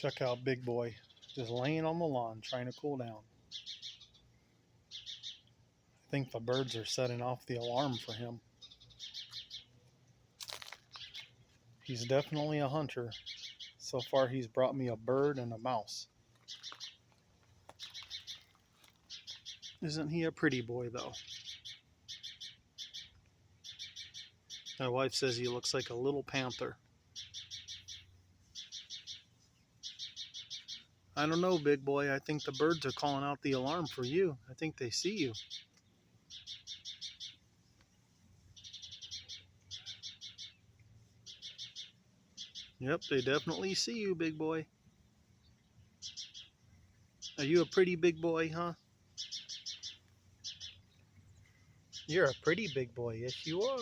Check out Big Boy, just laying on the lawn trying to cool down. I think the birds are setting off the alarm for him. He's definitely a hunter. So far he's brought me a bird and a mouse. Isn't he a pretty boy though? My wife says he looks like a little panther. I don't know, Big Boy. I think the birds are calling out the alarm for you. I think they see you. Yep, they definitely see you, Big Boy. Are you a pretty big boy, huh? You're a pretty big boy. Yes, you are.